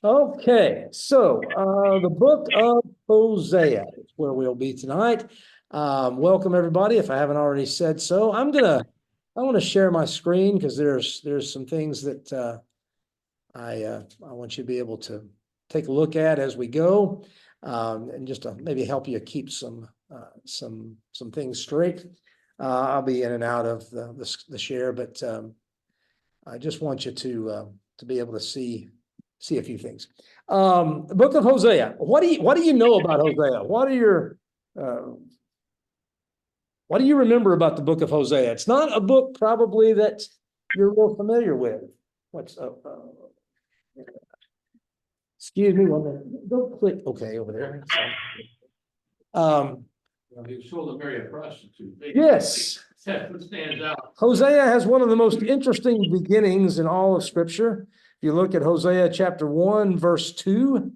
Okay, so the book of Hosea is where we'll be tonight. Welcome everybody. If I haven't already said so, I want to share my screen because there's some things that I want you to be able to take a look at as we go, and just to maybe help you keep some things straight. I'll be in and out of the share, but I just want you to be able to see a few things. The book of Hosea. What do you know about Hosea? What do you remember about the book of Hosea? It's not a book probably that you're real familiar with. Excuse me, 1 minute. Don't click. Okay, over there. He was told to marry a prostitute. Yes. That's what stands out. Hosea has one of the most interesting beginnings in all of Scripture. If you look at Hosea chapter 1, verse 2,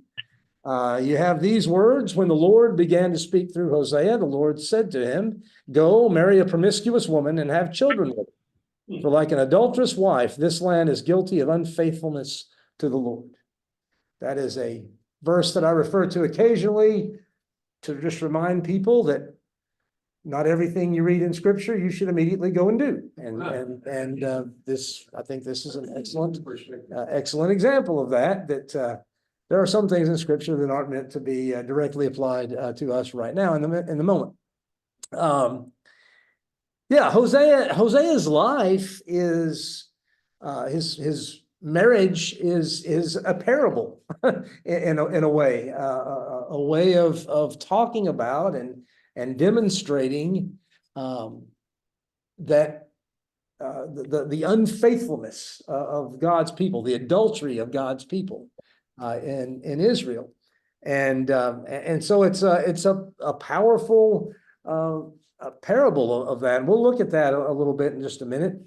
you have these words. When the Lord began to speak through Hosea, the Lord said to him, "Go, marry a promiscuous woman and have children with her. For like an adulterous wife, this land is guilty of unfaithfulness to the Lord." That is a verse that I refer to occasionally to just remind people that not everything you read in Scripture you should immediately go and do. And this, I think this is an excellent example of that. There are some things in Scripture that aren't meant to be directly applied to us right now in the moment. Hosea's life is his marriage is a parable in a way, a way of talking about and demonstrating that the unfaithfulness of God's people, the adultery of God's people in Israel, and so it's a powerful a parable of that. And we'll look at that a little bit in just a minute.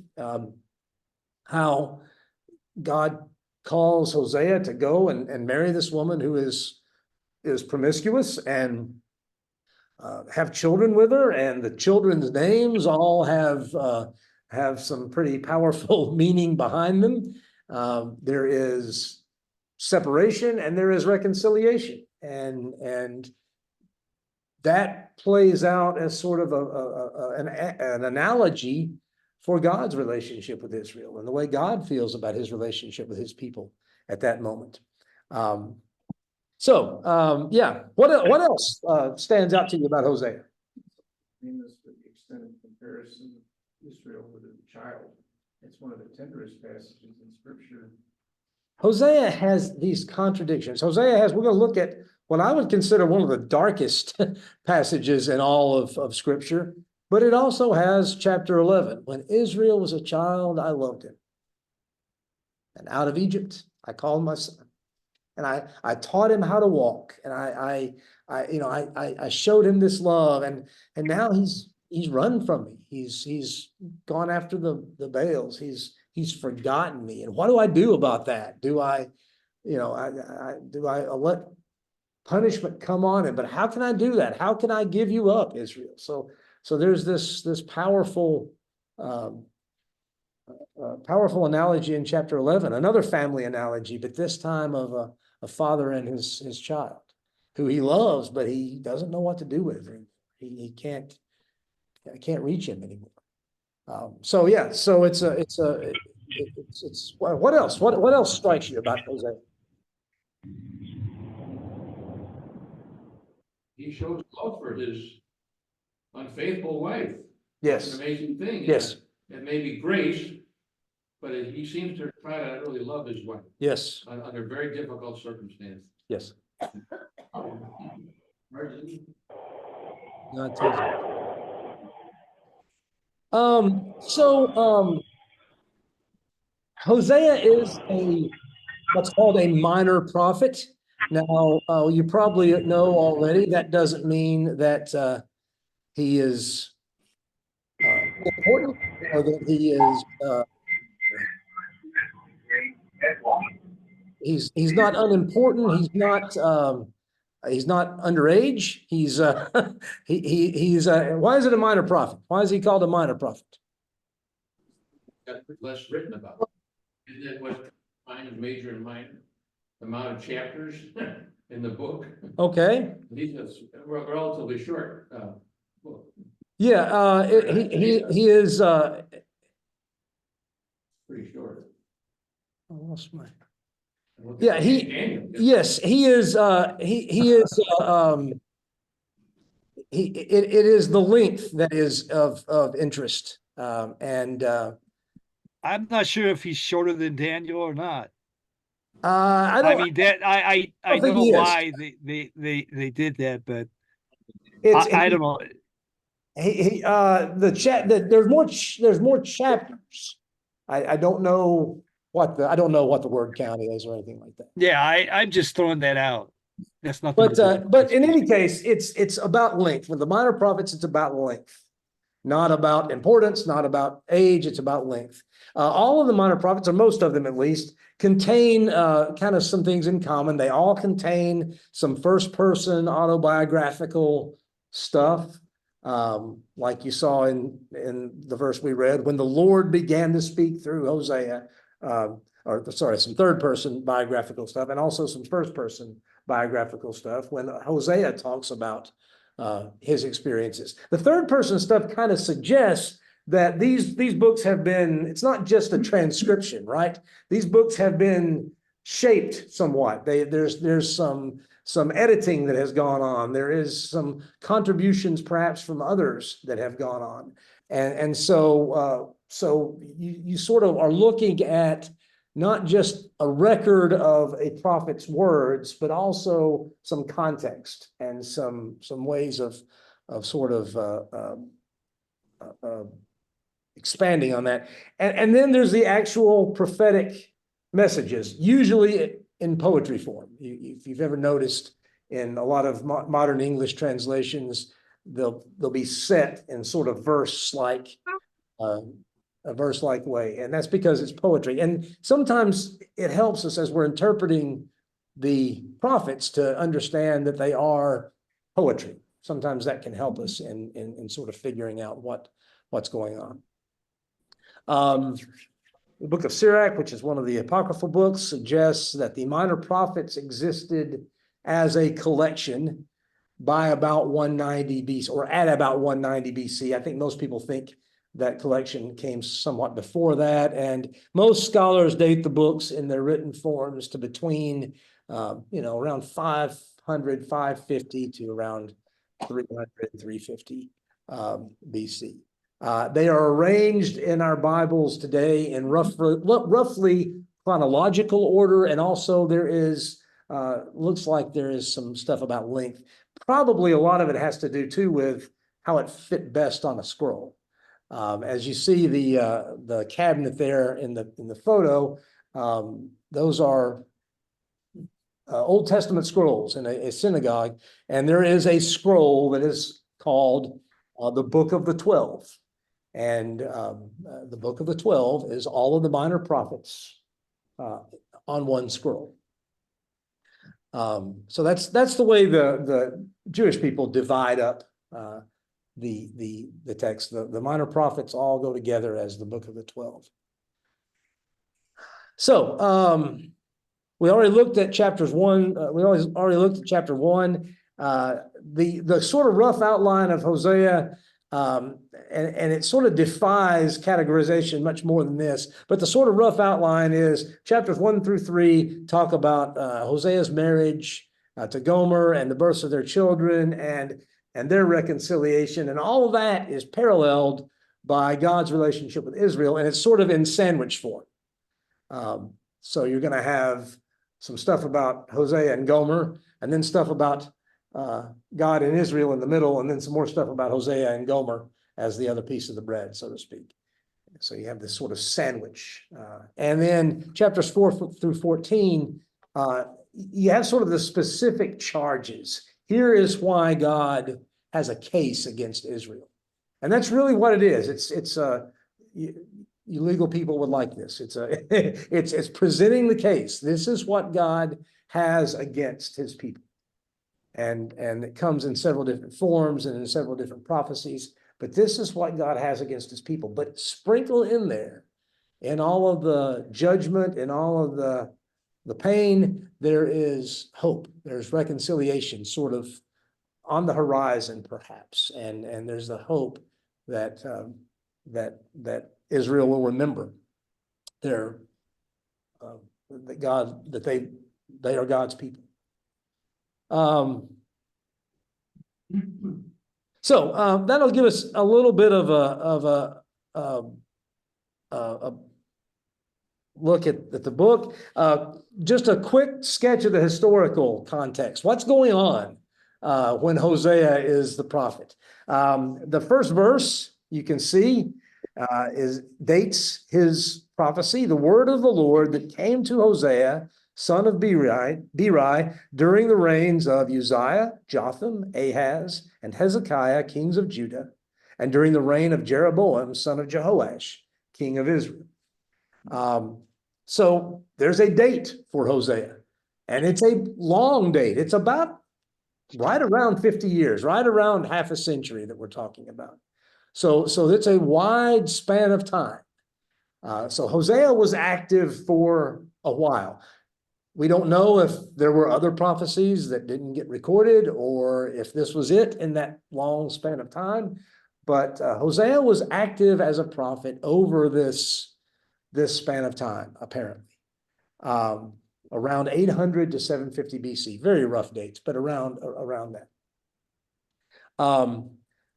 How God calls Hosea to go and marry this woman who is promiscuous and have children with her, and the children's names all have some pretty powerful meaning behind them. There is separation and there is reconciliation, and that plays out as sort of an analogy for God's relationship with Israel and the way God feels about his relationship with his people at that moment. What else stands out to you about Hosea? Famous for the extended comparison of Israel with a child. It's one of the tenderest passages in Scripture. Hosea has these contradictions. We're going to look at what I would consider one of the darkest passages in all of Scripture, but it also has chapter 11. When Israel was a child, I loved him. And out of Egypt, I called my son. And I taught him how to walk, and I showed him this love, and now he's run from me. He's gone after the Baals. He's forgotten me. And what do I do about that? Do I let punishment come on him? But how can I do that? How can I give you up, Israel? So there's this powerful analogy in chapter 11, another family analogy, but this time of a father and his child who he loves, but he doesn't know what to do with him. He can't reach him anymore. It's what else? What else strikes you about Hosea? He shows love for his unfaithful wife. Yes. It's an amazing thing. Yes. It may be grace, but he seems to try to really love his wife. Yes. Under very difficult circumstances. Yes. Hosea is what's called a minor prophet. Now, you probably know already that doesn't mean that he is important, or that he is he's not unimportant. He's not underage. He's why is it a minor prophet? Why is he called a minor prophet? Got less written about. Isn't that what defines major and minor? The amount of chapters in the book? Okay, These are relatively short, book. yeah, he is, Pretty short. I lost my. And look at Yeah, Daniel. yes, he is, he is, it is the length that is of interest. I'm not sure if he's shorter than Daniel or not. I I don't, mean, that I don't think know he is. why they did that, but it's, I don't know. the chat, that there's more chapters. I don't know I don't know what the word count is or anything like that. Yeah, I'm just throwing that out. That's nothing. But in any case, it's about length. With the minor prophets, it's about length, not about importance, not about age. It's about length. All of the minor prophets, or most of them at least, contain kind of some things in common. They all contain some first-person autobiographical stuff, like you saw in the verse we read, when the Lord began to speak through Hosea, or sorry, some third-person biographical stuff, and also some first-person biographical stuff when Hosea talks about his experiences. The third person stuff kind of suggests that these books have been, it's not just a transcription, right? These books have been shaped somewhat. There's some editing that has gone on. There is some contributions perhaps from others that have gone on. And so you sort of are looking at not just a record of a prophet's words, but also some context and some ways of sort of expanding on that. And then there's the actual prophetic messages, usually in poetry form. If you've ever noticed in a lot of modern English translations, they'll be set in sort of verse-like a verse-like way, and that's because it's poetry. And sometimes it helps us as we're interpreting the prophets to understand that they are poetry. Sometimes that can help us in sort of figuring out what's going on. The book of Sirach, which is one of the apocryphal books, suggests that the minor prophets existed as a collection by about 190 BC, or at about 190 BC. I think most people think that collection came somewhat before that, and most scholars date the books in their written forms to between, around 500, 550 to around 300, 350 BC. They are arranged in our Bibles today in roughly chronological order, and also there is, looks like there is some stuff about length. Probably a lot of it has to do too with how it fit best on a scroll. As you see the cabinet there in the photo, those are Old Testament scrolls in a synagogue, and there is a scroll that is called the Book of the 12. And the Book of the 12 is all of the minor prophets on one scroll. So that's the way the Jewish people divide up the text. The minor prophets all go together as the Book of the 12. So we already looked at chapters 1. We already looked at chapter 1. The sort of rough outline of Hosea, and it sort of defies categorization much more than this. But the sort of rough outline is chapters 1 through 3 talk about Hosea's marriage to Gomer and the births of their children and their reconciliation, and all of that is paralleled by God's relationship with Israel, and it's sort of in sandwich form. So you're going to have some stuff about Hosea and Gomer, and then stuff about God and Israel in the middle, and then some more stuff about Hosea and Gomer as the other piece of the bread, so to speak. So you have this sort of sandwich. And then chapters 4 through 14, you have sort of the specific charges. Here is why God has a case against Israel. And that's really what it is. You legal people would like this. It's presenting the case. This is what God has against his people. And it comes in several different forms and in several different prophecies, but this is what God has against his people. But sprinkle in there in all of the judgment, in all of the pain, there is hope. There's reconciliation sort of on the horizon, perhaps. And there's the hope that, that Israel will remember their, that God, that they are God's people. So that'll give us a little bit of a look at the book. Just a quick sketch of the historical context. What's going on when Hosea is the prophet? The first verse you can see dates his prophecy, the word of the Lord that came to Hosea, son of Beri, during the reigns of Uzziah, Jotham, Ahaz, and Hezekiah, kings of Judah, and during the reign of Jeroboam, son of Jehoash, king of Israel. So there's a date for Hosea, and it's a long date. It's about right around 50 years, right around half a century that we're talking about. So it's a wide span of time. So Hosea was active for a while. We don't know if there were other prophecies that didn't get recorded or if this was it in that long span of time. But Hosea was active as a prophet over this span of time, apparently. Around 800 to 750 BC, very rough dates, but around that.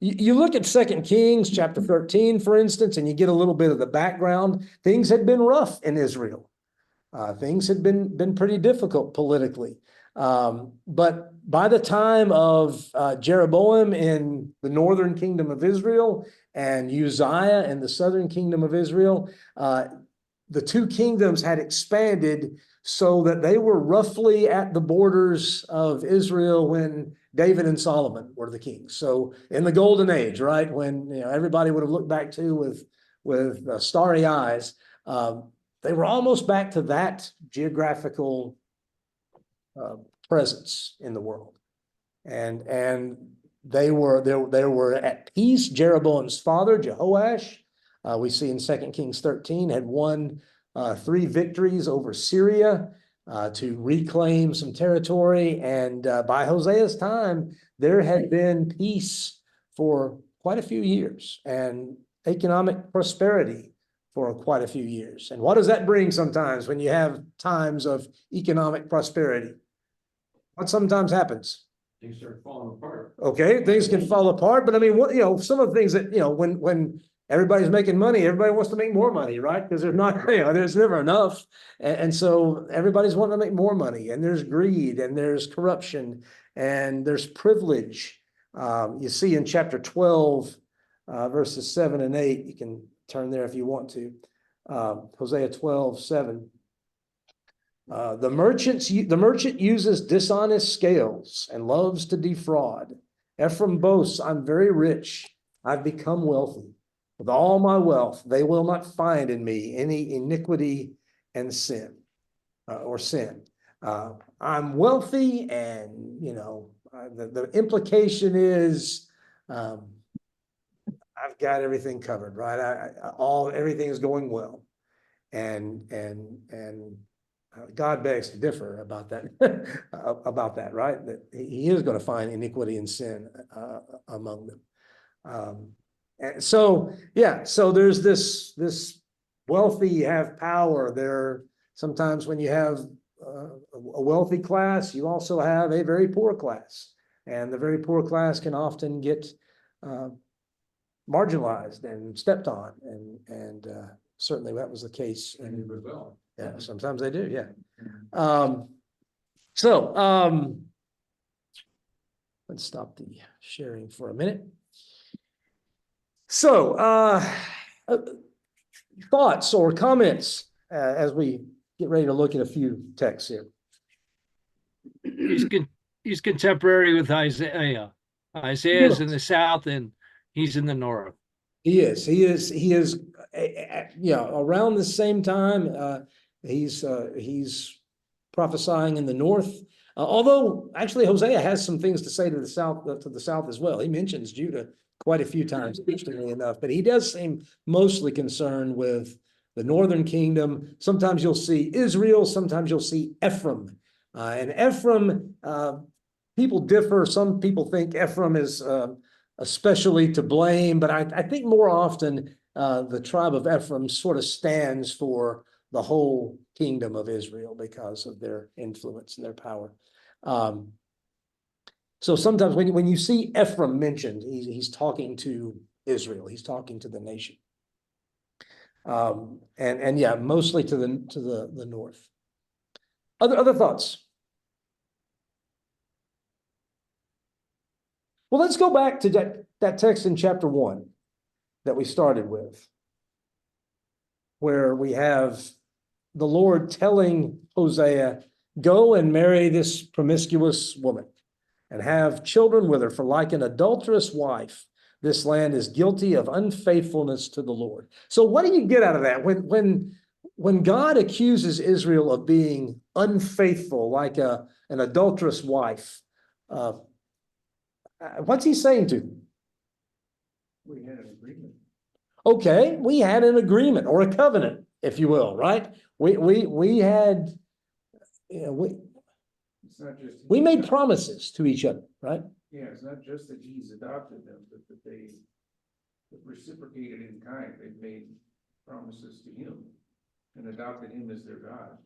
You look at 2 Kings chapter 13, for instance, and you get a little bit of the background. Things had been rough in Israel. Things had been pretty difficult politically. But by the time of Jeroboam in the northern kingdom of Israel and Uzziah in the southern kingdom of Israel, the two kingdoms had expanded so that they were roughly at the borders of Israel when David and Solomon were the kings. So in the golden age, right, when everybody would have looked back to with starry eyes, they were almost back to that geographical presence in the world, and they were at peace. Jeroboam's father, Jehoash, we see in 2 Kings 13, had won 3 victories over Syria to reclaim some territory. And by Hosea's time, there had been peace for quite a few years and economic prosperity for quite a few years. And what does that bring sometimes when you have times of economic prosperity? What sometimes happens? Things start falling apart. Okay, things can fall apart, but I mean, some of the things that, when everybody's making money, everybody wants to make more money, right? Because there's not, there's never enough. And so everybody's wanting to make more money, and there's greed, and there's corruption, and there's privilege. You see in chapter 12, verses 7 and 8, you can turn there if you want to. Hosea 12:7. The merchant uses dishonest scales and loves to defraud. Ephraim boasts, I'm very rich. I've become wealthy. With all my wealth, they will not find in me any iniquity and sin, or sin. I'm wealthy, and the implication is I've got everything covered, right? Everything is going well, and God begs to differ about that, right? That He is going to find iniquity and sin among them. And so, so there's this wealthy have power. There sometimes when you have a wealthy class, you also have a very poor class, and the very poor class can often get marginalized and stepped on, and certainly that was the case. And they rebel. Yeah, sometimes they do. Yeah. Let's stop the sharing for a minute. So, thoughts or comments as we get ready to look at a few texts here. He's contemporary with Isaiah. Isaiah's in the south and he's in the north. He is around the same time. He's prophesying in the north. Although actually Hosea has some things to say to the south as well. He mentions Judah quite a few times, interestingly enough, but he does seem mostly concerned with the northern kingdom. Sometimes you'll see Israel, sometimes you'll see Ephraim. And Ephraim, people differ. Some people think Ephraim is especially to blame, but I think more often the tribe of Ephraim sort of stands for the whole kingdom of Israel because of their influence and their power. So sometimes when you see Ephraim mentioned, he's talking to Israel. He's talking to the nation. And yeah, mostly to the north. Other thoughts? Well, let's go back to that text in chapter 1 that we started with, where we have the Lord telling Hosea, go and marry this promiscuous woman and have children with her, for like an adulterous wife, this land is guilty of unfaithfulness to the Lord. So what do you get out of that? When God accuses Israel of being unfaithful, like an adulterous wife, what's he saying to them? We had an agreement. Okay, we had an agreement or a covenant, if you will, right? We had, It's not just. we made promises to each other, right? Yeah, it's not just that he's adopted them, but that they reciprocated in kind. They've made promises to him and adopted him as their God.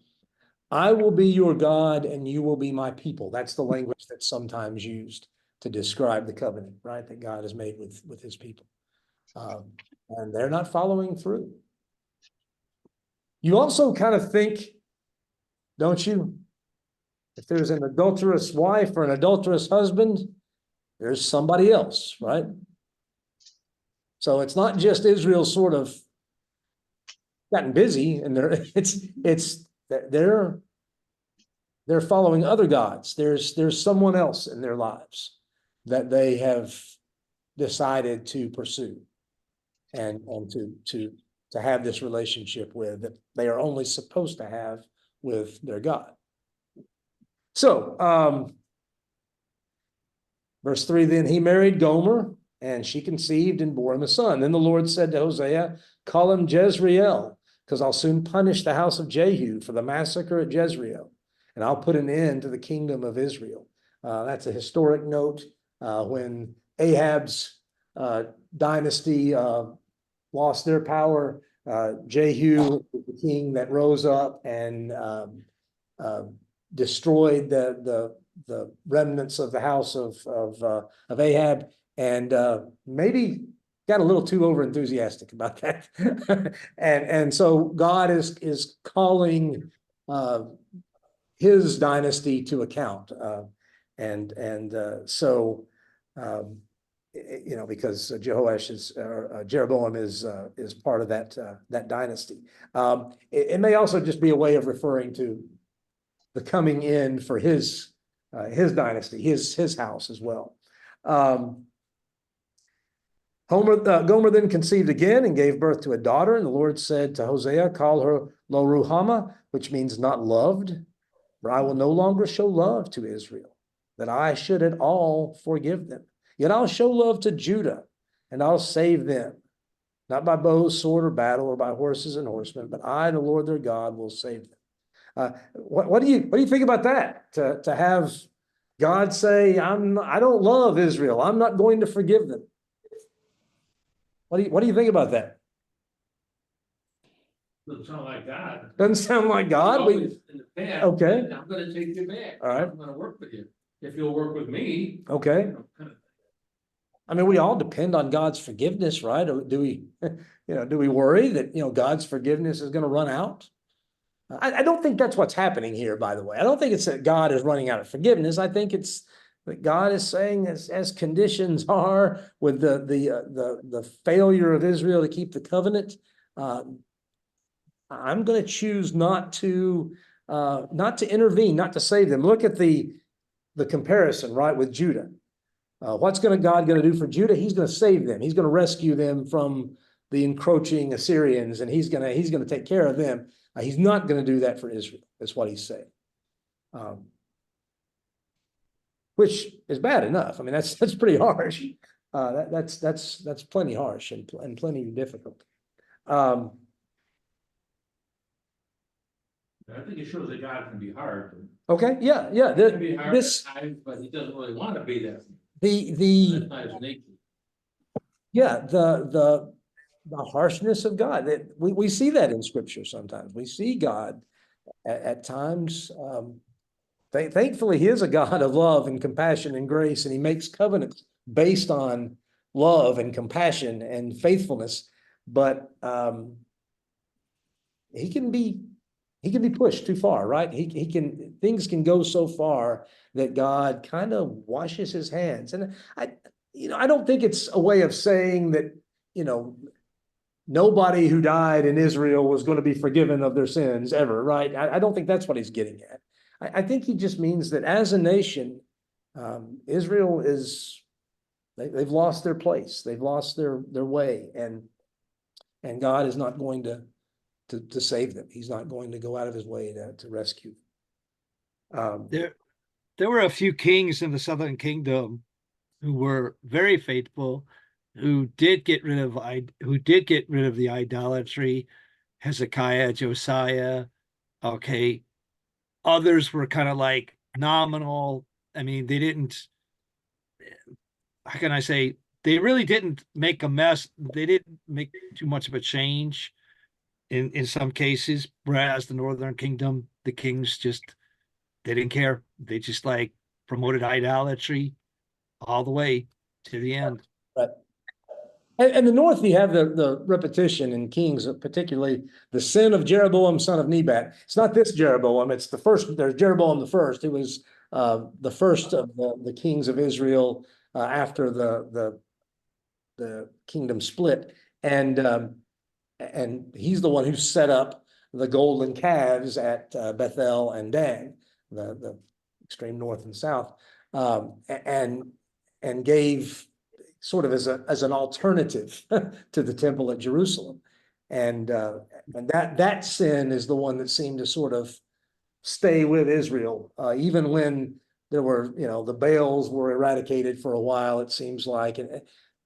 I will be your God and you will be my people. That's the language that's sometimes used to describe the covenant, right? That God has made with his people. And they're not following through. You also kind of think, don't you? If there's an adulterous wife or an adulterous husband, there's somebody else, right? So it's not just Israel sort of gotten busy and they're following other gods. There's someone else in their lives that they have decided to pursue and to have this relationship with, that they are only supposed to have with their God. So verse 3, then he married Gomer, and she conceived and bore him a son. Then the Lord said to Hosea, call him Jezreel, because I'll soon punish the house of Jehu for the massacre at Jezreel, and I'll put an end to the kingdom of Israel. That's a historic note. When Ahab's dynasty lost their power, Jehu, the king that rose up and destroyed the remnants of the house of Ahab, and maybe got a little too over enthusiastic about that. and so God is calling his dynasty to account, so because Jeroboam is part of that dynasty. It may also just be a way of referring to the coming in for his dynasty, his house as well. Gomer then conceived again and gave birth to a daughter, and the Lord said to Hosea, call her Lo Ruhamah, which means not loved, for I will no longer show love to Israel, that I should at all forgive them. Yet I'll show love to Judah, and I'll save them, not by bow, sword, or battle, or by horses and horsemen, but I, the Lord their God, will save them. What do you think about that? To have God say, I don't love Israel. I'm not going to forgive them. What do you think about that? Doesn't sound like God. Doesn't sound like God. Always in the past, Okay. I'm gonna take you back. All right. I'm gonna work with you. If you'll work with me. Okay. Kind of. I mean, we all depend on God's forgiveness, right? Or do we, do we worry that, God's forgiveness is going to run out? I don't think that's what's happening here, by the way. I don't think it's that God is running out of forgiveness. I think it's that God is saying, as conditions are with the failure of Israel to keep the covenant, I'm going to choose not to intervene, not to save them. Look at the comparison, right, with Judah. What's God going to do for Judah? He's going to save them. He's going to rescue them from the encroaching Assyrians, and he's going to take care of them. He's not going to do that for Israel. That's what he's saying. Which is bad enough. I mean, that's pretty harsh. That's plenty harsh and plenty difficult. I think it shows that God can be hard. Okay, yeah, yeah, He can be hard this, at times, but he doesn't really want to be there. the, That's not his nature. yeah, the harshness of God, that we see that in scripture sometimes. We see God at times, thankfully, he is a God of love and compassion and grace, and he makes covenants based on love and compassion and faithfulness. But he can be pushed too far, right? Things can go so far that God kind of washes his hands. And I don't think it's a way of saying that, nobody who died in Israel was going to be forgiven of their sins ever, right? I don't think that's what he's getting at. I think he just means that as a nation, Israel they've lost their place, they've lost their way, and God is not going to save them. He's not going to go out of his way to rescue them. There were a few kings in the Southern Kingdom who were very faithful, who did get rid of the idolatry. Hezekiah, Josiah. Okay, others were kind of like nominal. I mean, they didn't. How can I say? They really didn't make a mess. They didn't make too much of a change in some cases. Whereas the Northern Kingdom, the kings just they didn't care. They just like promoted idolatry all the way to the end. But and the north, you have the repetition in Kings, particularly the sin of Jeroboam, son of Nebat. It's not this Jeroboam, it's the first. There's Jeroboam the first, who was the first of the kings of Israel after the kingdom split. And he's the one who set up the golden calves at Bethel and Dan, the extreme north and south, and gave sort of as an alternative to the temple at Jerusalem. And that sin is the one that seemed to sort of stay with Israel, even when there were, the Baals were eradicated for a while, it seems like.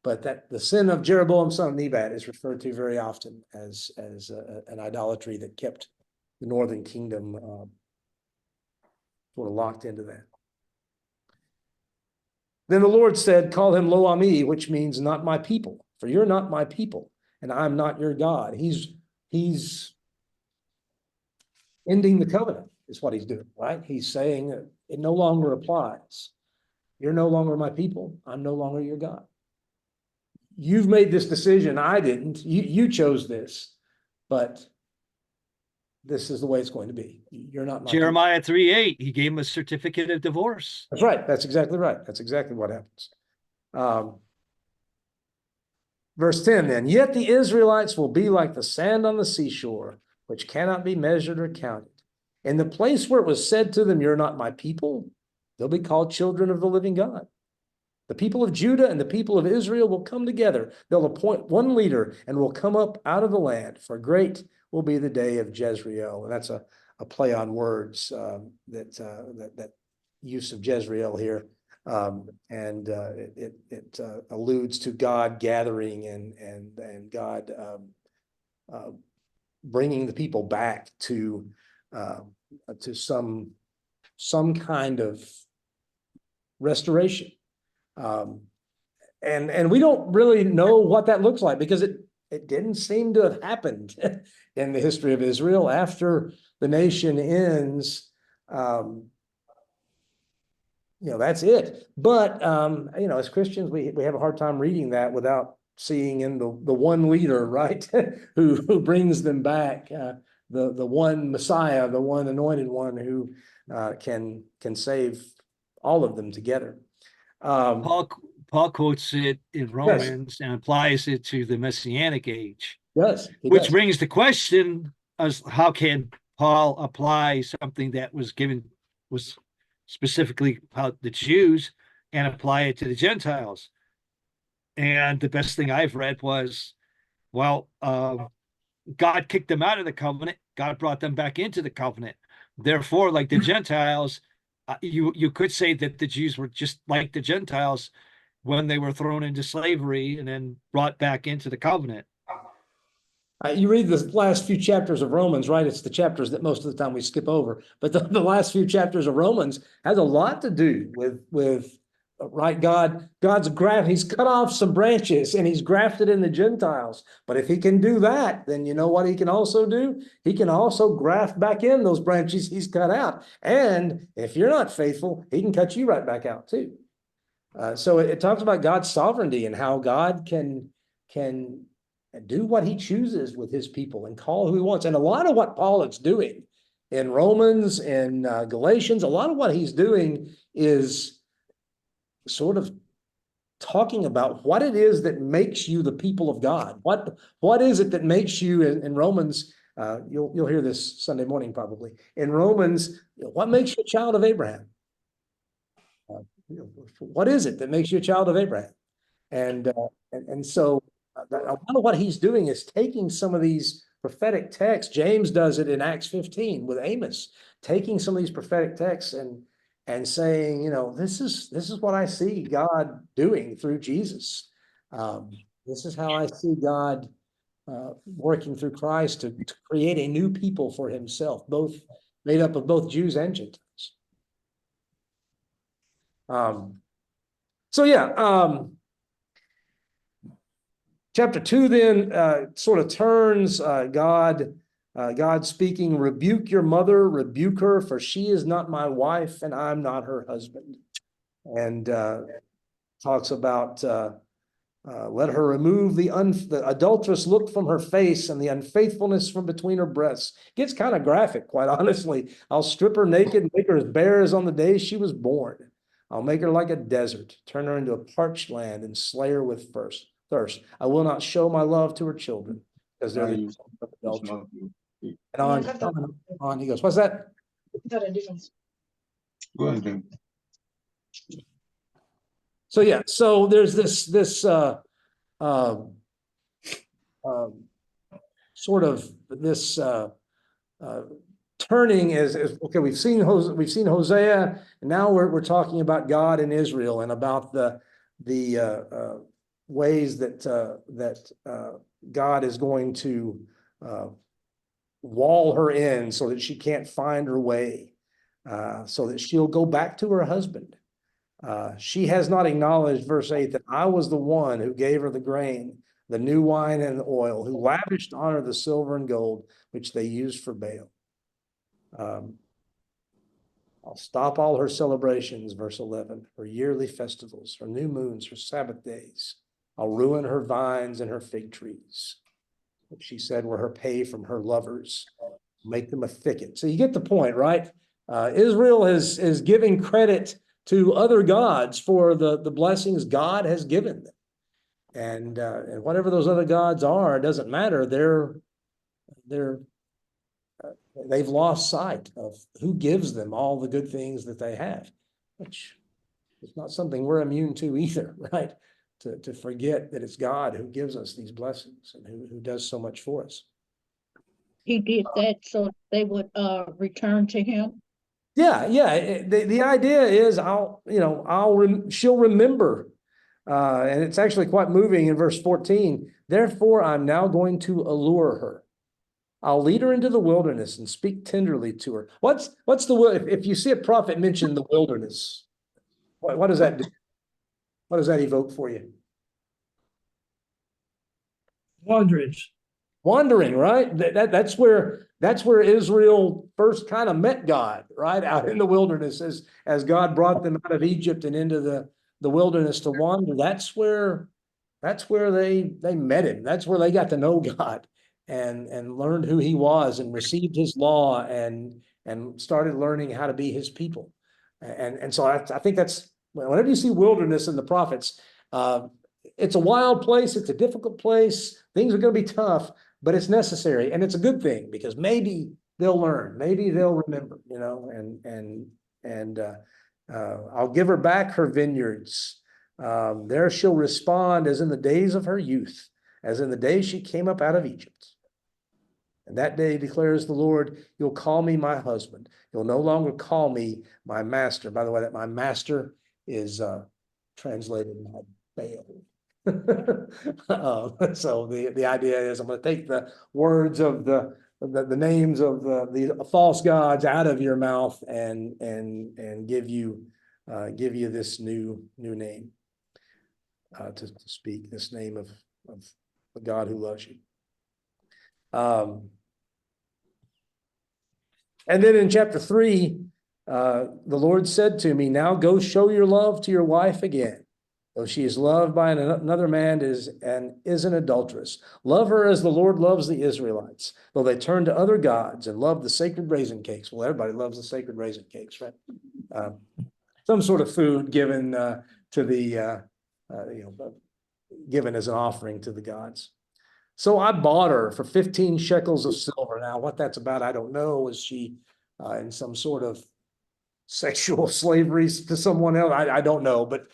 But that the sin of Jeroboam, son of Nebat, is referred to very often as an idolatry that kept the northern kingdom sort of locked into that. Then the Lord said, call him Lo Ami, which means not my people, for you're not my people, and I'm not your God. He's ending the covenant, is what he's doing, right? He's saying it no longer applies. You're no longer my people. I'm no longer your God. You've made this decision. I didn't. You chose this, but this is the way it's going to be. You're not my Jeremiah 3:8, he gave him a certificate of divorce. That's right. That's exactly right. That's exactly what happens. Verse 10 then, yet the Israelites will be like the sand on the seashore, which cannot be measured or counted. In the place where it was said to them, you're not my people, they'll be called children of the living God. The people of Judah and the people of Israel will come together. They'll appoint one leader and will come up out of the land, for great will be the day of Jezreel. And that's a play on words, that use of Jezreel here. It alludes to God gathering and God bringing the people back to some kind of restoration. And we don't really know what that looks like, because it didn't seem to have happened in the history of Israel. After the nation ends, that's it. But as Christians, we have a hard time reading that without seeing in the one leader, right, who brings them back, the one Messiah, the one anointed one who can save all of them together. Paul quotes it in Romans and applies it to the Messianic age. Yes, which brings the question as how can Paul apply something that was specifically about the Jews and apply it to the Gentiles? And the best thing I've read was, well, God kicked them out of the covenant. God brought them back into the covenant. Therefore, like the Gentiles, you could say that the Jews were just like the Gentiles when they were thrown into slavery and then brought back into the covenant. You read the last few chapters of Romans, right? It's the chapters that most of the time we skip over, but the last few chapters of Romans has a lot to do with right, God's he's cut off some branches and he's grafted in the Gentiles. But if he can do that, then you know what he can also do? He can also graft back in those branches he's cut out. And if you're not faithful, he can cut you right back out too. So it talks about God's sovereignty and how God can do what he chooses with his people and call who he wants. And a lot of what Paul is doing in Romans and Galatians, a lot of what he's doing is sort of talking about what it is that makes you the people of God. What is it that makes you in Romans? You'll hear this Sunday morning probably. In Romans, what makes you a child of Abraham? What is it that makes you a child of Abraham? And so a lot of what he's doing is taking some of these prophetic texts. James does it in Acts 15 with Amos, taking some of these prophetic texts and saying, you know, this is what I see God doing through Jesus. This is how I see God working through Christ to create a new people for himself, both made up of both Jews and Gentiles. So yeah, chapter 2 then sort of turns God speaking, rebuke your mother, rebuke her, for she is not my wife and I'm not her husband. And talks about let her remove the adulterous look from her face and the unfaithfulness from between her breasts. Gets kind of graphic, quite honestly. I'll strip her naked, make her as bare as on the day she was born. I'll make her like a desert, turn her into a parched land, and slay her with thirst. I will not show my love to her children, because they're the of adultery. And on. He goes, what's that? Go ahead, then. So yeah, so there's this sort of this turning as okay, we've seen Hosea, and now we're talking about God and Israel and about the ways that God is going to wall her in so that she can't find her way, so that she'll go back to her husband. She has not acknowledged, verse 8, that I was the one who gave her the grain, the new wine and the oil, who lavished on her the silver and gold, which they used for Baal. I'll stop all her celebrations, verse 11, her yearly festivals, her new moons, her Sabbath days. I'll ruin her vines and her fig trees, which she said were her pay from her lovers, make them a thicket. So you get the point, right? Israel is giving credit to other gods for the blessings God has given them. And whatever those other gods are, it doesn't matter. They've lost sight of who gives them all the good things that they have, which is not something we're immune to either, right? To forget that it's God who gives us these blessings and who does so much for us. He did that so they would return to him. Yeah. The idea is she'll remember. And it's actually quite moving in verse 14. Therefore, I'm now going to allure her. I'll lead her into the wilderness and speak tenderly to her. What's the if you see a prophet mention the wilderness, what does that do? What does that evoke for you? Wandering, right? That's where Israel first kind of met God, right? Out in the wilderness as God brought them out of Egypt and into the wilderness to wander. That's where they met him. That's where they got to know God and learned who he was and received his law and started learning how to be his people. And so I think that's whenever you see wilderness in the prophets, it's a wild place, it's a difficult place, things are going to be tough, but it's necessary and it's a good thing because maybe they'll learn, maybe they'll remember, and I'll give her back her vineyards. There she'll respond as in the days of her youth, as in the day she came up out of Egypt. And that day declares the Lord, you'll call me my husband. You'll no longer call me my master. By the way, that my master is translated my Baal. So the idea is I'm going to take the words of the names of the false gods out of your mouth and give you this new name to speak, this name of the God who loves you. And then in chapter 3, the Lord said to me, now go show your love to your wife again. Though she is loved by another man is an adulteress. Love her as the Lord loves the Israelites, though they turn to other gods and love the sacred raisin cakes. Well, everybody loves the sacred raisin cakes, right? Some sort of food given to the given as an offering to the gods. So I bought her for 15 shekels of silver. Now, what that's about, I don't know. Was she in some sort of sexual slavery to someone else? I don't know, but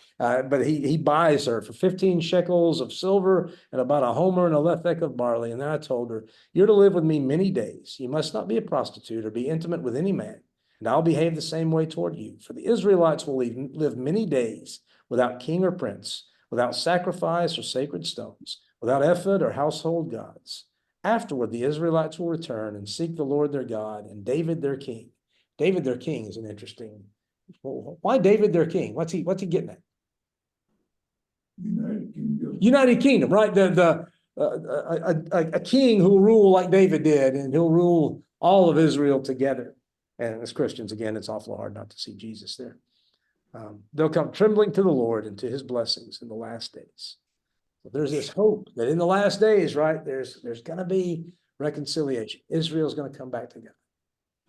he buys her for 15 shekels of silver and about a homer and a lethek of barley. And then I told her, you're to live with me many days. You must not be a prostitute or be intimate with any man, and I'll behave the same way toward you. For the Israelites will live many days without king or prince, without sacrifice or sacred stones, without ephod or household gods. Afterward, the Israelites will return and seek the Lord their God and David their king. David their king is an interesting. Why David their king? What's he getting at? United Kingdom, right? A king who will rule like David did, and he'll rule all of Israel together. And as Christians, again, it's awful hard not to see Jesus there. They'll come trembling to the Lord and to his blessings in the last days. So there's this hope that in the last days, right, there's going to be reconciliation. Israel's going to come back to God.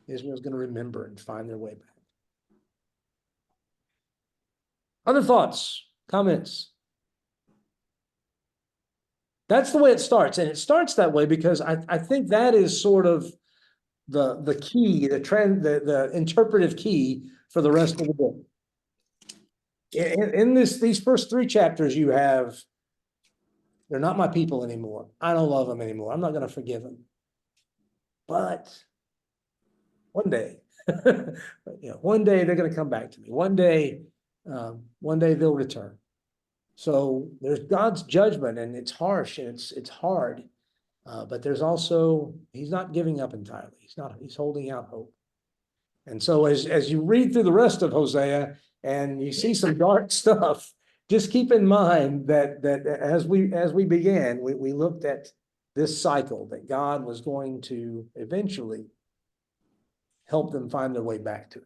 Israel's going to remember and find their way back. Other thoughts, comments? That's the way it starts. And it starts that way because I think that is sort of the key, the interpretive key for the rest of the book. In these first 3 chapters, you have, they're not my people anymore. I don't love them anymore. I'm not going to forgive them. But one day, one day they're going to come back to me. One day they'll return. So there's God's judgment, and it's harsh and it's hard. But there's also, he's not giving up entirely. He's holding out hope. And so as you read through the rest of Hosea and you see some dark stuff, just keep in mind that as we began, we looked at this cycle that God was going to eventually help them find their way back to it.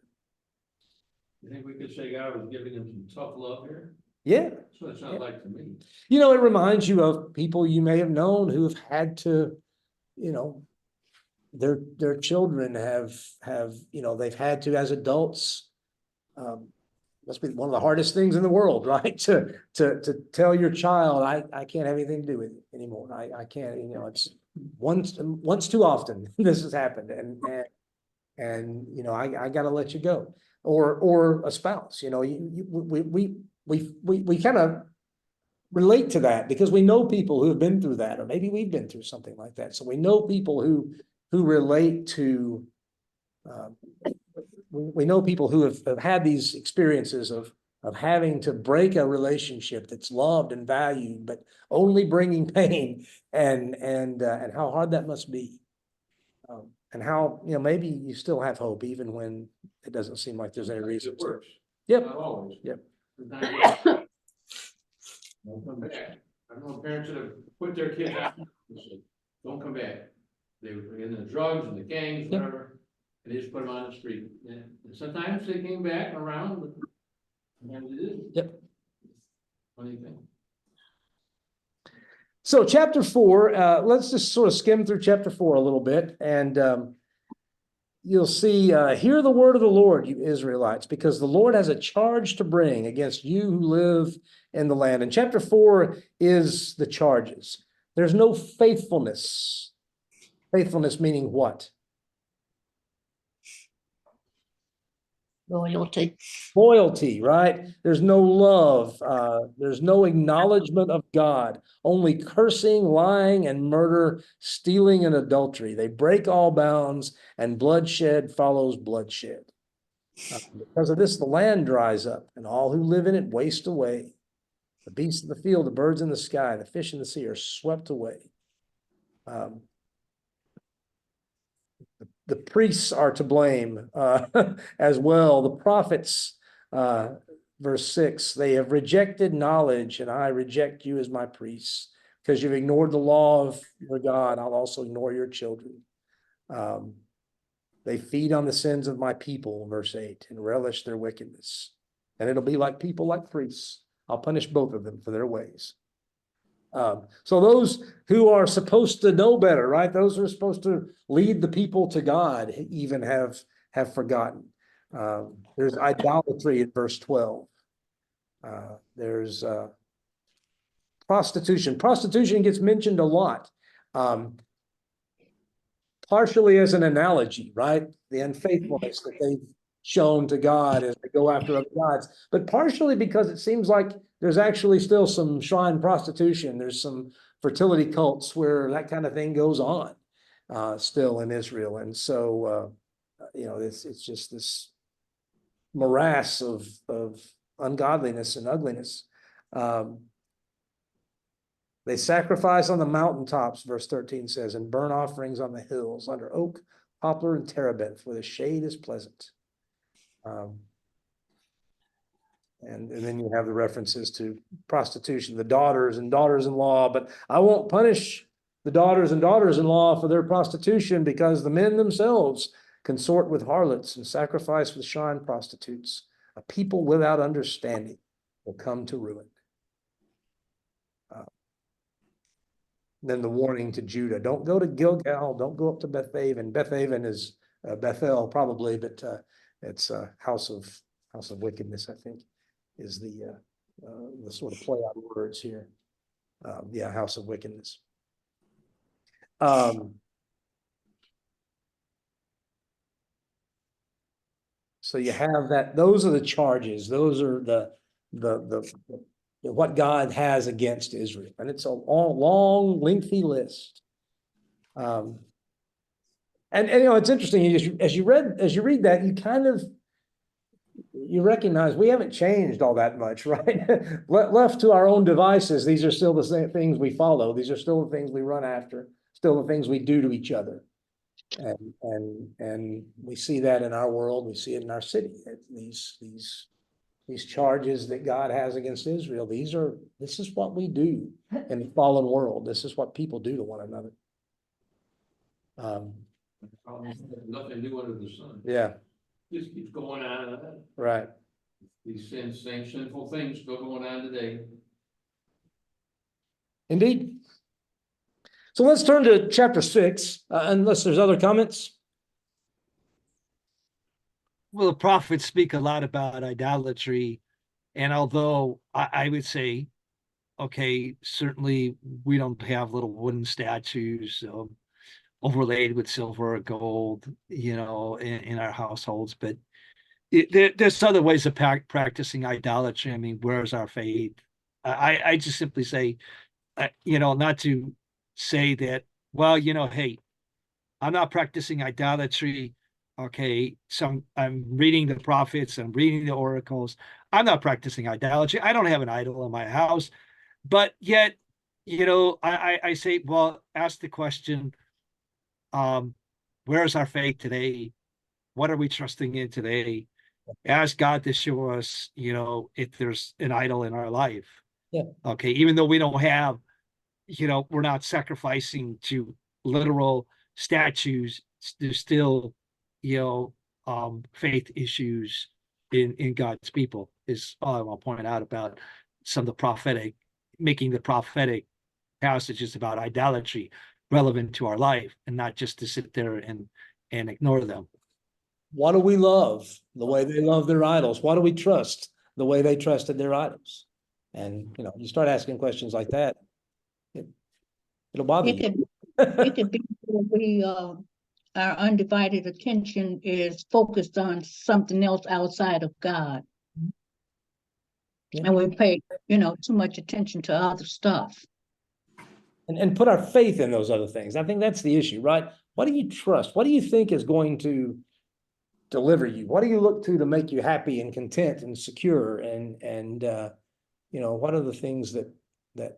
You think we could say God was giving them some tough love here? Yeah. That's what it sounds like to me. It reminds you of people you may have known who have had to, their children have they've had to, as adults, must be one of the hardest things in the world, right? To tell your child, I can't have anything to do with it anymore. I can't, it's once too often this has happened, and I got to let you go, or a spouse. We kind of relate to that because we know people who have been through that, or maybe we've been through something like that. So we know people who relate to. We know people who have had these experiences of having to break a relationship that's loved and valued, but only bringing pain, and how hard that must be, and how maybe you still have hope even when it doesn't seem like there's any reason. It works. Yep. Not always. Yep. Don't come back. I know parents that have put their kids out. Don't come back. They were in the drugs and the gangs, whatever. They just put them on the street. And sometimes they came back around, but sometimes they didn't. Yep. Funny thing. So chapter 4, let's just sort of skim through chapter 4 a little bit, and you'll see, hear the word of the Lord, you Israelites, because the Lord has a charge to bring against you who live in the land. And chapter 4 is the charges. There's no faithfulness. Faithfulness meaning what? Loyalty, right? There's no love. There's no acknowledgement of God. Only cursing, lying, and murder, stealing, and adultery. They break all bounds, and bloodshed follows bloodshed. Because of this, the land dries up, and all who live in it waste away. The beasts of the field, the birds in the sky, the fish in the sea are swept away. The priests are to blame as well. The prophets, verse 6, they have rejected knowledge, and I reject you as my priests. Because you've ignored the law of your God, I'll also ignore your children. They feed on the sins of my people, verse 8, and relish their wickedness. And it'll be like people like priests. I'll punish both of them for their ways. So those who are supposed to know better, right? Those who are supposed to lead the people to God even have forgotten. There's idolatry in verse 12. There's prostitution. Prostitution gets mentioned a lot. Partially as an analogy, right? The unfaithfulness that they've shown to God as they go after other gods, but partially because it seems like there's actually still some shrine prostitution. There's some fertility cults where that kind of thing goes on still in Israel. And so, it's just this morass of ungodliness and ugliness. They sacrifice on the mountaintops, verse 13 says, and burn offerings on the hills under oak, poplar, and terebinth, where the shade is pleasant. And then you have the references to prostitution, the daughters and daughters-in-law, but I won't punish the daughters and daughters-in-law for their prostitution because the men themselves consort with harlots and sacrifice with shrine prostitutes. A people without understanding will come to ruin. Then the warning to Judah, don't go to Gilgal, don't go up to Bethaven. Bethaven is Bethel probably, but it's a house of wickedness, I think, is the sort of play on words here. House of wickedness. So you have that, those are the charges, those are the what God has against Israel. And it's a long, lengthy list. And it's interesting, as you read that, you recognize we haven't changed all that much, right? Left to our own devices, these are still the same things we follow. These are still the things we run after, still the things we do to each other. And we see that in our world, we see it in our city. These charges that God has against Israel, this is what we do in the fallen world. This is what people do to one another. Nothing new under the sun. Yeah. Just keeps going on and on. Right. These same sinful things still going on today. Indeed. So let's turn to chapter 6, unless there's other comments. Well, the prophets speak a lot about idolatry. And although I would say, okay, certainly we don't have little wooden statues overlaid with silver or gold, in our households, but there's other ways of practicing idolatry. I mean, where's our faith? I just simply say, not to say that, well, hey, I'm not practicing idolatry. Okay, so I'm reading the prophets, I'm reading the oracles. I'm not practicing idolatry. I don't have an idol in my house, but yet, I say, well, ask the question, where's our faith today? What are we trusting in today? Ask God to show us, if there's an idol in our life. Yeah. Okay, even though we don't have, we're not sacrificing to literal statues, there's still, faith issues in God's people is all I want to point out about some of the prophetic, making the prophetic passages about idolatry relevant to our life and not just to sit there and ignore them. What do we love? The way they love their idols. What do we trust? The way they trusted their idols. And, you start asking questions like that, it'll bother you. It could be where our undivided attention is focused on something else outside of God. Yeah. And we pay, too much attention to other stuff. And put our faith in those other things. I think that's the issue, right? What do you trust? What do you think is going to deliver you? What do you look to make you happy and content and secure? And what are the things that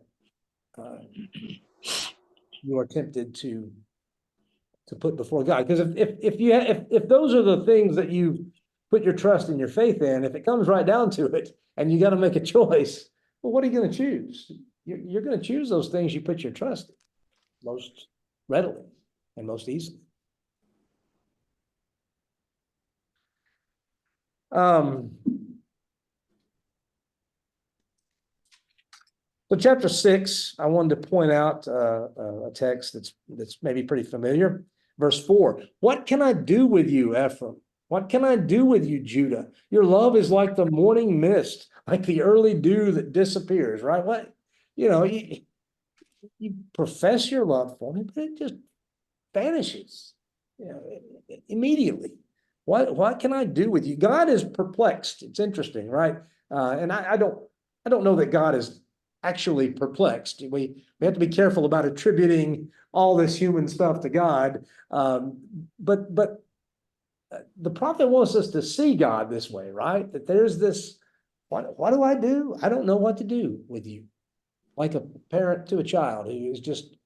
you are tempted to put before God? Because if those are the things that you put your trust and your faith in, if it comes right down to it, and you got to make a choice, well, what are you going to choose? You're going to choose those things you put your trust in most readily and most easily. So chapter 6, I wanted to point out a text that's maybe pretty familiar. Verse 4, what can I do with you, Ephraim? What can I do with you, Judah? Your love is like the morning mist, like the early dew that disappears, right? What, you profess your love for me, but it just vanishes, immediately. What can I do with you? God is perplexed. It's interesting, right? And I don't know that God is actually perplexed. We have to be careful about attributing all this human stuff to God. But the prophet wants us to see God this way, right? That there's this, what do I do? I don't know what to do with you. Like a parent to a child who is just,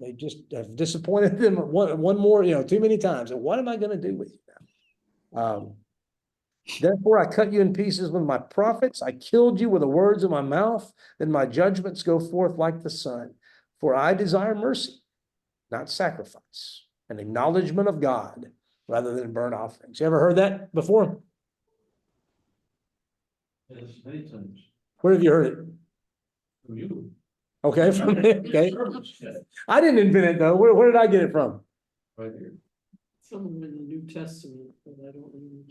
they just have disappointed them one more, too many times. And what am I going to do with you now? Therefore, I cut you in pieces with my prophets. I killed you with the words of my mouth. Then my judgments go forth like the sun. For I desire mercy, not sacrifice, an acknowledgement of God rather than burnt offerings. You ever heard that before? Yes, many times. Where have you heard it? From you. Okay, from me. Okay. I didn't invent it though. Where did I get it from? Right here. Somewhere in the New Testament, but I don't remember.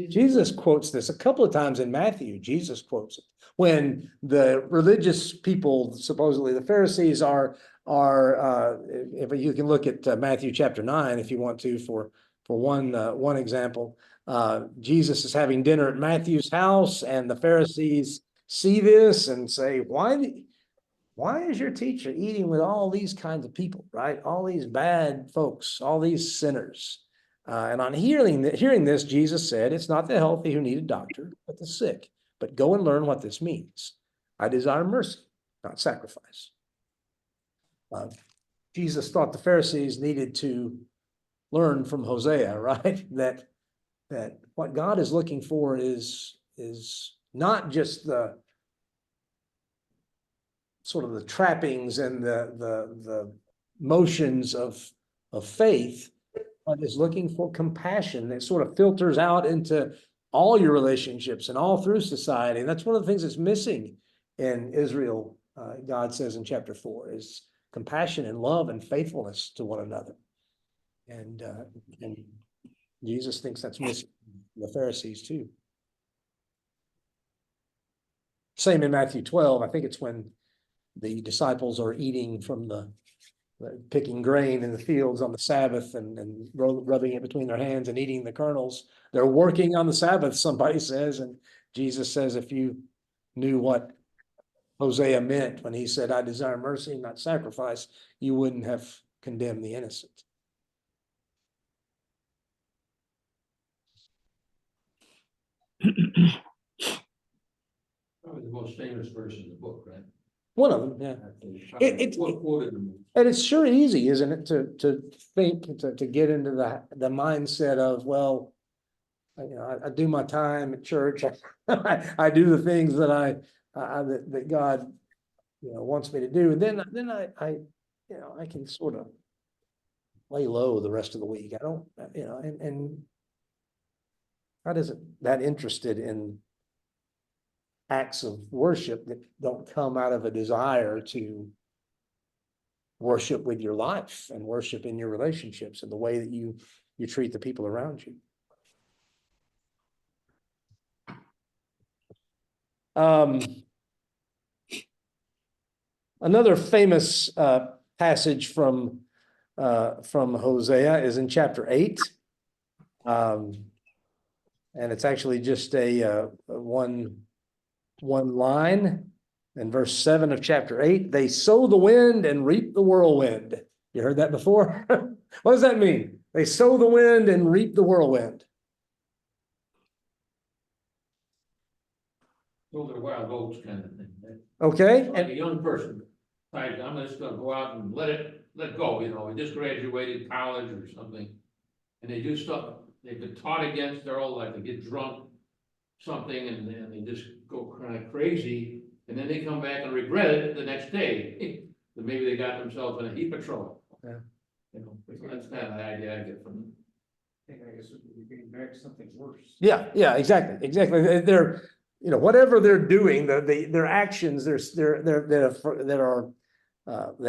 Jesus quotes this a couple of times in Matthew. Jesus quotes it when the religious people, supposedly the Pharisees, are if you can look at Matthew chapter 9 if you want to for one example. Jesus is having dinner at Matthew's house, and the Pharisees see this and say, why is your teacher eating with all these kinds of people, right? All these bad folks, all these sinners. And on hearing this, Jesus said, it's not the healthy who need a doctor, but the sick. But go and learn what this means. I desire mercy, not sacrifice. Jesus thought the Pharisees needed to learn from Hosea, right? That what God is looking for is not just the sort of the trappings and the motions of faith, but is looking for compassion that sort of filters out into all your relationships and all through society. And that's one of the things that's missing in Israel, God says in chapter 4, is compassion and love and faithfulness to one another. And Jesus thinks that's missing in the Pharisees too. Same in Matthew 12. I think it's when the disciples are eating from picking grain in the fields on the Sabbath and rubbing it between their hands and eating the kernels. They're working on the Sabbath, somebody says, and Jesus says, if you knew what Hosea meant when he said, I desire mercy, not sacrifice, you wouldn't have condemned the innocent. Probably the most famous verse in the book, right? One of them, yeah. Quoted the most. And it's sure easy, isn't it, to think, to get into the mindset of, well, I do my time at church. I do the things that that God, wants me to do. And then I can sort of lay low the rest of the week. I don't, and God isn't that interested in acts of worship that don't come out of a desire to worship with your life and worship in your relationships and the way that you treat the people around you. Another famous passage from Hosea is in chapter 8. And it's actually just a one line in verse 7 of chapter 8. They sow the wind and reap the whirlwind. You heard that before? What does that mean? They sow the wind and reap the whirlwind. Those are wild oats kind of thing. Okay, Like a young person, like, I'm just gonna go out and let go, you know, we just graduated college or something. And they do stuff they've been taught against their whole life, they get drunk, something, and then they just go kind of crazy. And then they come back and regret it the next day, that maybe they got themselves in a heap of trouble. Yeah. You know, so that's kind of the idea I get from it. I guess we're getting back to something worse. yeah, exactly. They're, you know, whatever they're doing, their actions, that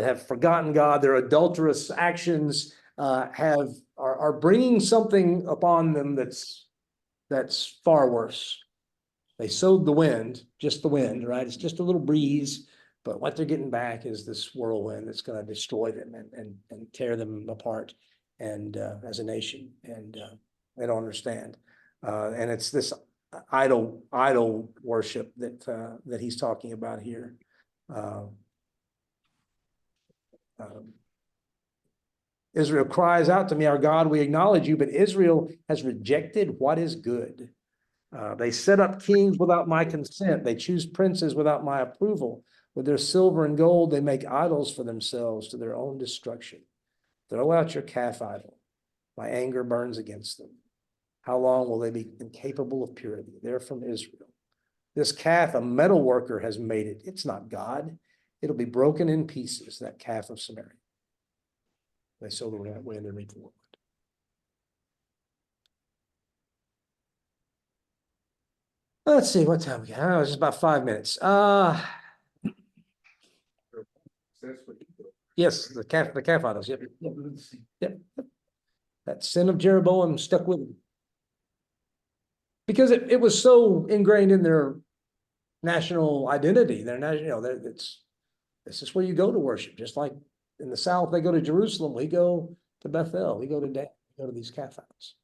have forgotten God, their adulterous actions, are bringing something upon them that's far worse. They sowed the wind, just the wind, right? It's just a little breeze, but what they're getting back is this whirlwind that's going to destroy them and tear them apart, and as a nation, and they don't understand. And it's this idol worship that he's talking about here. Israel cries out to me, our God, we acknowledge you, but Israel has rejected what is good. They set up kings without my consent. They choose princes without my approval. With their silver and gold, they make idols for themselves to their own destruction. Throw out your calf idol. My anger burns against them. How long will they be incapable of purity? They're from Israel. This calf, a metal worker has made it. It's not God. It'll be broken in pieces, that calf of Samaria. They sow the wind and reap the whirlwind. Let's see what time we got. Oh, it's just about 5 minutes. That's what. Yes, the calf idols. Yep. Yep. That sin of Jeroboam stuck with them. Because it was so ingrained in their national identity. Their national, it's this is where you go to worship. Just like in the South, they go to Jerusalem. We go to Bethel. We go to Dan. We go to these calf idols.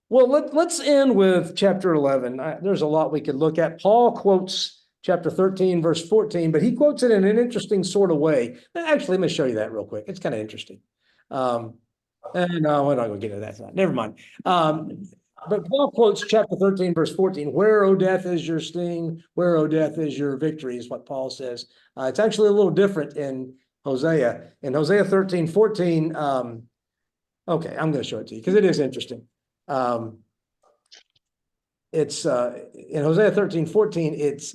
Well, let's end with chapter 11. There's a lot we could look at. Paul quotes chapter 13, verse 14, but he quotes it in an interesting sort of way. Actually, let me show you that real quick. It's kind of interesting. No, we're not going to get into that. Never mind. But Paul quotes chapter 13, verse 14, where, O death, is your sting? Where, O death, is your victory, is what Paul says. It's actually a little different in Hosea. In Hosea 13, 14, okay, I'm going to show it to you because it is interesting. It's in Hosea 13, 14, it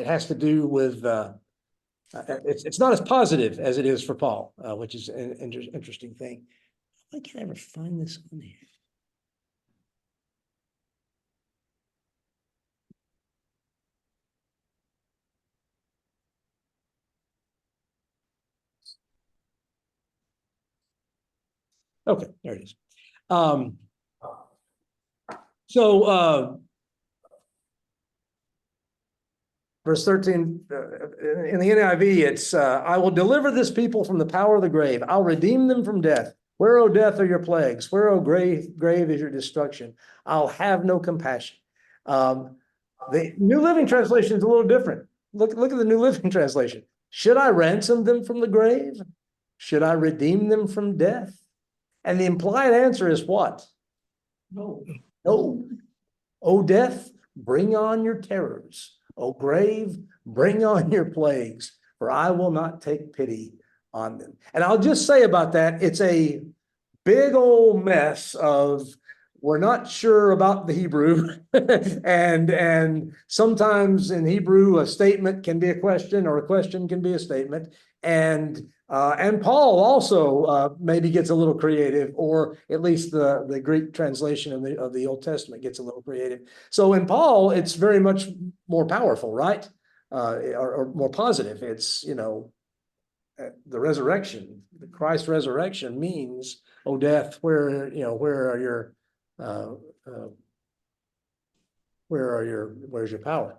has to do with it's not as positive as it is for Paul, which is an interesting thing. I can't ever find this on here. Okay, there it is. Verse 13, in the NIV, it's, I will deliver this people from the power of the grave. I'll redeem them from death. Where, O death, are your plagues? Where, O grave is your destruction? I'll have no compassion. The New Living Translation is a little different. Look at the New Living Translation. Should I ransom them from the grave? Should I redeem them from death? And the implied answer is what? No. No. O death, bring on your terrors. O grave, bring on your plagues, for I will not take pity on them. And I'll just say about that, it's a big old mess of we're not sure about the Hebrew. and sometimes in Hebrew, a statement can be a question or a question can be a statement. And Paul also maybe gets a little creative, or at least the Greek translation of the Old Testament gets a little creative. So in Paul, it's very much more powerful, right? Or more positive. It's, the resurrection, the Christ resurrection means, oh death, where's your power?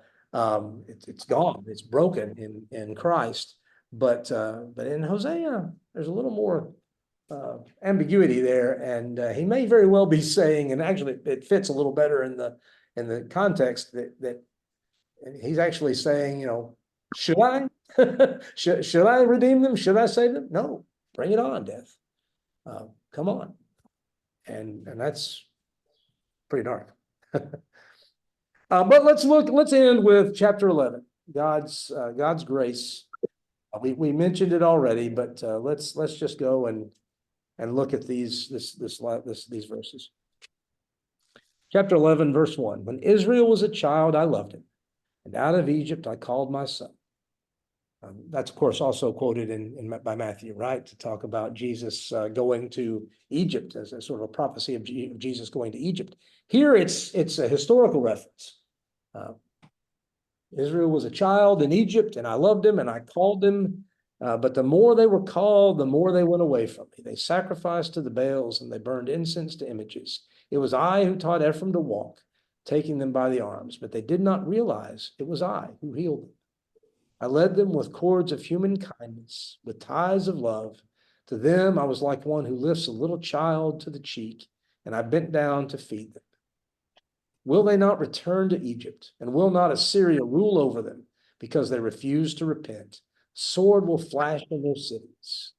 It's gone. It's broken in Christ. But in Hosea, there's a little more ambiguity there, and he may very well be saying, and actually it fits a little better in the context that he's actually saying, should I should I redeem them? Should I save them? No, bring it on, death. Come on. And that's pretty dark. But let's end with chapter 11, God's grace. We mentioned it already, but let's just go and look at these verses. Chapter 11, verse 1. When Israel was a child, I loved him, and out of Egypt I called my son. That's, of course, also quoted by Matthew, right? To talk about Jesus going to Egypt as a sort of a prophecy of Jesus going to Egypt. Here it's a historical reference. Israel was a child in Egypt, and I loved him, and I called him. But the more they were called, the more they went away from me. They sacrificed to the Baals, and they burned incense to images. It was I who taught Ephraim to walk, taking them by the arms, but they did not realize it was I who healed them. I led them with cords of human kindness, with ties of love. To them I was like one who lifts a little child to the cheek, and I bent down to feed them. Will they not return to Egypt, and will not Assyria rule over them, because they refuse to repent? Sword will flash in their cities.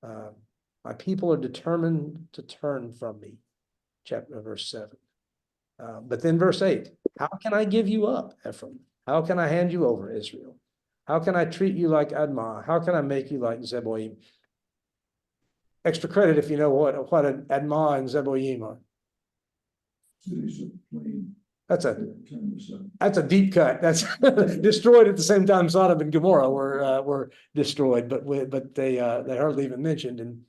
My people are determined to turn from me. Verse 7. But then verse 8, how can I give you up, Ephraim? How can I hand you over, Israel? How can I treat you like Admah? How can I make you like Zeboim? Extra credit if you know what Admah and Zeboim are. That's a deep cut. That's destroyed at the same time Sodom and Gomorrah were destroyed, but they hardly even mentioned, and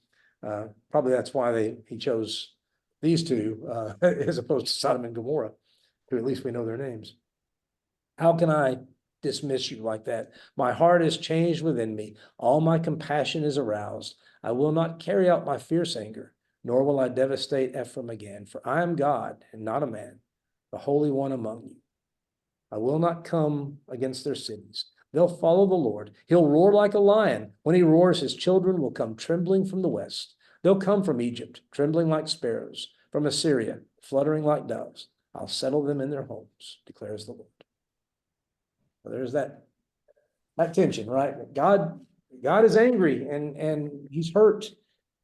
probably that's why he chose these two as opposed to Sodom and Gomorrah, who at least we know their names. How can I dismiss you like that? My heart is changed within me. All my compassion is aroused. I will not carry out my fierce anger, nor will I devastate Ephraim again, for I am God and not a man, the Holy One among you. I will not come against their cities. They'll follow the Lord. He'll roar like a lion. When he roars, his children will come trembling from the west. They'll come from Egypt, trembling like sparrows, from Assyria, fluttering like doves. I'll settle them in their homes, declares the Lord. Well, there's that tension, right? God is angry and he's hurt,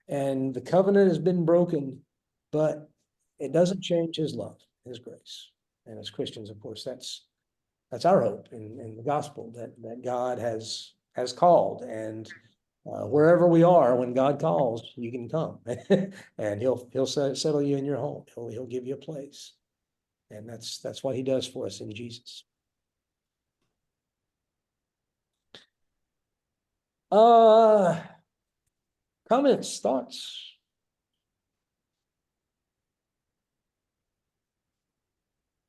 and the covenant has been broken, but it doesn't change his love, his grace. And as Christians, of course, that's our hope in the gospel, that God has called, and wherever we are, when God calls, you can come, and he'll settle you in your home. He'll give you a place, and that's what he does for us in Jesus. Comments, thoughts?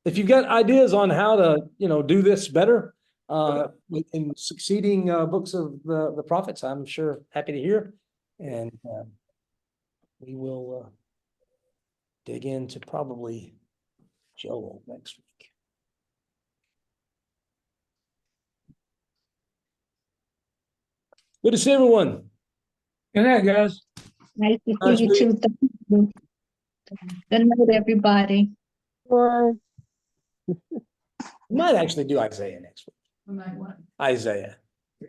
If you've got ideas on how to, do this better, in succeeding books of the prophets, I'm sure happy to hear. And we will dig into probably Joel next week. Good to see everyone. Good night, guys. Nice to Nice see you too. Thank you. Good night, everybody. We might actually do Isaiah next week. On that one. Isaiah.